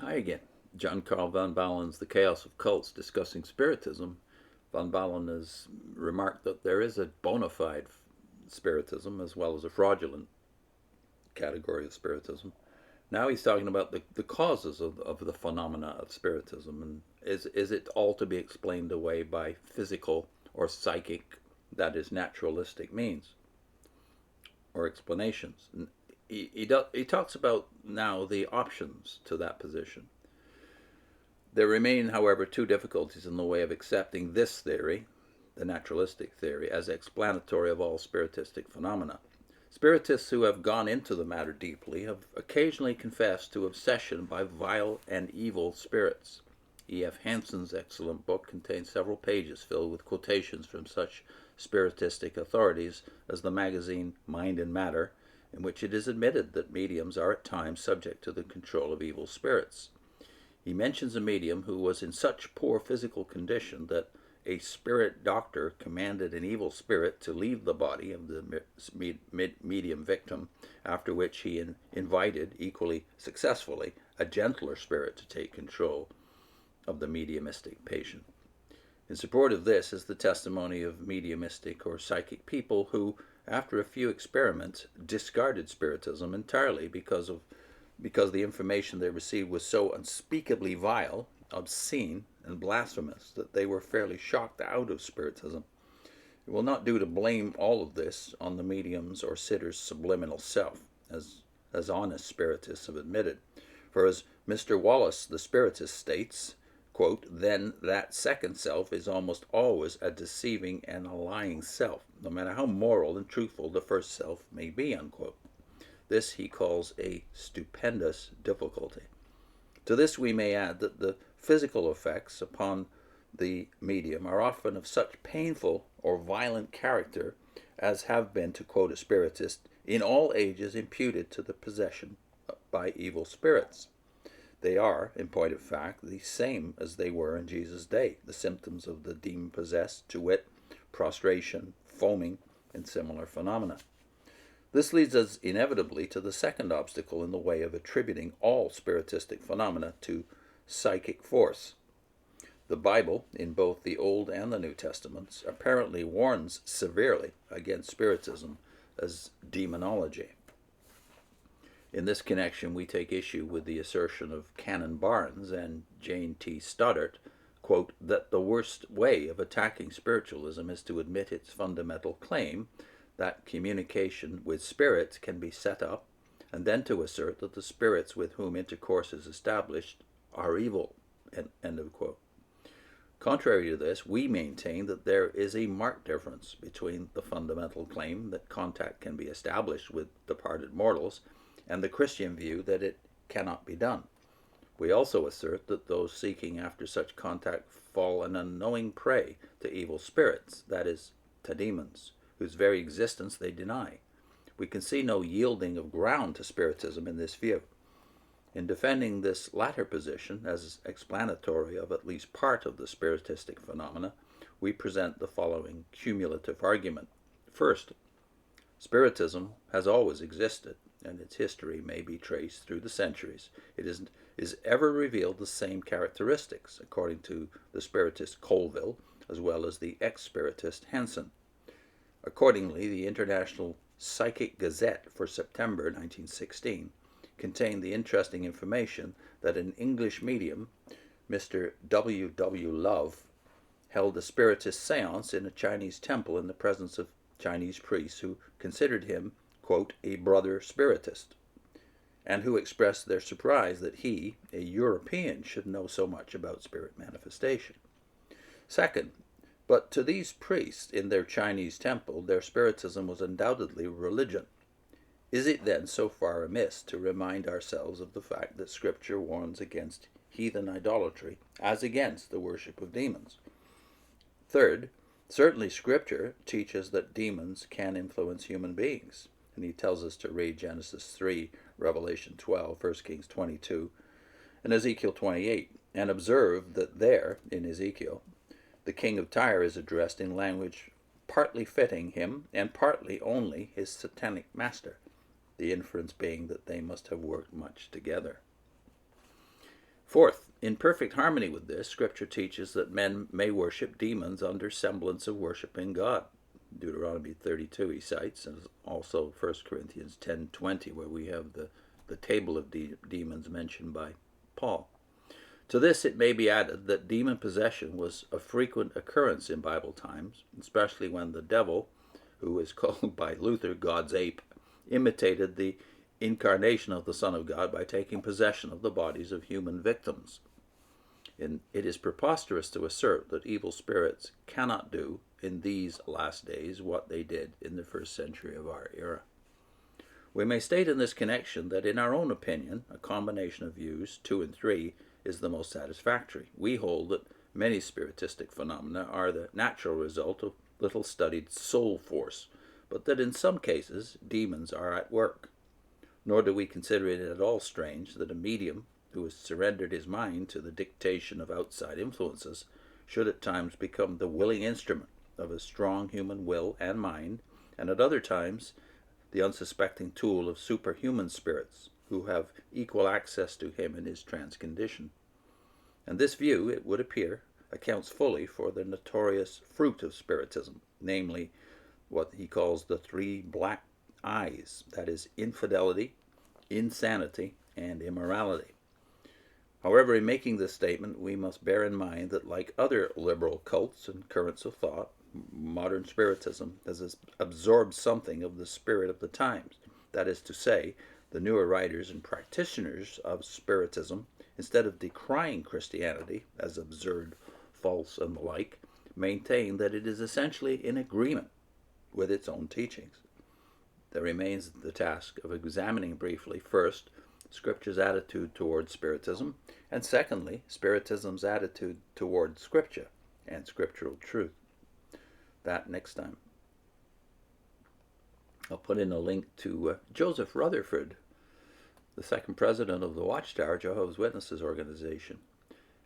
Hi again. John Karel von Baalen's The Chaos of Cults discussing Spiritism. Von Baalen has remarked that there is a bona fide Spiritism as well as a fraudulent category of Spiritism. Now he's talking about the causes of the phenomena of Spiritism, and is it all to be explained away by physical or psychic, that is, naturalistic means or explanations? And he talks about now the options to that position. There remain, however, two difficulties in the way of accepting this theory, the naturalistic theory, as explanatory of all spiritistic phenomena. Spiritists who have gone into the matter deeply have occasionally confessed to obsession by vile and evil spirits. E.F. Hansen's excellent book contains several pages filled with quotations from such spiritistic authorities as the magazine Mind and Matter, in which it is admitted that mediums are at times subject to the control of evil spirits. He mentions a medium who was in such poor physical condition that a spirit doctor commanded an evil spirit to leave the body of the medium victim, after which he invited, equally successfully, a gentler spirit to take control of the mediumistic patient. In support of this is the testimony of mediumistic or psychic people who, after a few experiments, discarded Spiritism entirely because the information they received was so unspeakably vile, obscene, and blasphemous that they were fairly shocked out of Spiritism. It will not do to blame all of this on the medium's or sitter's subliminal self, as honest Spiritists have admitted. For as Mr. Wallace, the Spiritist, states, quote, then that second self is almost always a deceiving and a lying self, no matter how moral and truthful the first self may be, unquote. This he calls a stupendous difficulty. To this we may add that the physical effects upon the medium are often of such painful or violent character as have been, to quote a Spiritist, in all ages imputed to the possession by evil spirits. They are, in point of fact, the same as they were in Jesus' day, the symptoms of the demon-possessed, to wit, prostration, foaming, and similar phenomena. This leads us inevitably to the second obstacle in the way of attributing all spiritistic phenomena to psychic force. The Bible, in both the Old and the New Testaments, apparently warns severely against Spiritism as demonology. In this connection, we take issue with the assertion of Canon Barnes and Jane T. Stoddart, quote, that the worst way of attacking spiritualism is to admit its fundamental claim that communication with spirits can be set up, and then to assert that the spirits with whom intercourse is established are evil, end of quote. Contrary to this, we maintain that there is a marked difference between the fundamental claim that contact can be established with departed mortals and the Christian view that it cannot be done. We also assert that those seeking after such contact fall an unknowing prey to evil spirits, that is, to demons, whose very existence they deny. We can see no yielding of ground to Spiritism in this view. In defending this latter position as explanatory of at least part of the spiritistic phenomena, we present the following cumulative argument. First, Spiritism has always existed, and its history may be traced through the centuries. It is ever revealed the same characteristics, according to the Spiritist Colville, as well as the ex-Spiritist Hansen. Accordingly, the International Psychic Gazette for September 1916 contained the interesting information that an English medium, Mr. W. W. Love, held a Spiritist seance in a Chinese temple in the presence of Chinese priests who considered him, quote, a brother Spiritist, and who expressed their surprise that he, a European, should know so much about spirit manifestation. Second, but to these priests in their Chinese temple, their Spiritism was undoubtedly religion. Is it then so far amiss to remind ourselves of the fact that Scripture warns against heathen idolatry as against the worship of demons? Third, certainly Scripture teaches that demons can influence human beings, and he tells us to read Genesis 3, Revelation 12, 1 Kings 22, and Ezekiel 28, and observe that there, in Ezekiel, the king of Tyre is addressed in language partly fitting him and partly only his satanic master, the inference being that they must have worked much together. Fourth, in perfect harmony with this, Scripture teaches that men may worship demons under semblance of worshiping God. Deuteronomy 32 he cites, and also 1 Corinthians 10:20, where we have the table of demons mentioned by Paul. To this it may be added that demon possession was a frequent occurrence in Bible times, especially when the devil, who is called by Luther God's ape, imitated the incarnation of the Son of God by taking possession of the bodies of human victims. It is preposterous to assert that evil spirits cannot do in these last days what they did in the first century of our era. We may state in this connection that in our own opinion, a combination of views, 2 and 3, is the most satisfactory. We hold that many spiritistic phenomena are the natural result of little studied soul force, but that in some cases demons are at work. Nor do we consider it at all strange that a medium who has surrendered his mind to the dictation of outside influences should at times become the willing instrument of a strong human will and mind, and at other times the unsuspecting tool of superhuman spirits who have equal access to him in his trance condition. And this view, it would appear, accounts fully for the notorious fruit of Spiritism, namely what he calls the 3 black eyes, that is, infidelity, insanity, and immorality. However, in making this statement, we must bear in mind that like other liberal cults and currents of thought, modern Spiritism has absorbed something of the spirit of the times. That is to say, the newer writers and practitioners of Spiritism, instead of decrying Christianity as absurd, false, and the like, maintain that it is essentially in agreement with its own teachings. There remains the task of examining briefly, first, Scripture's attitude toward Spiritism, and secondly, Spiritism's attitude toward Scripture and scriptural truth. That next time. I'll put in a link to Joseph Rutherford, the second president of the Watchtower Jehovah's Witnesses organization,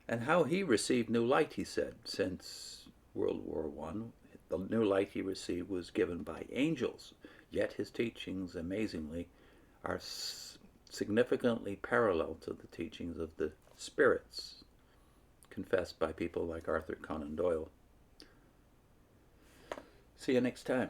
and how he received new light, he said, since World War I. The new light he received was given by angels, yet his teachings, amazingly, are significantly parallel to the teachings of the spirits confessed by people like Arthur Conan Doyle. See you next time.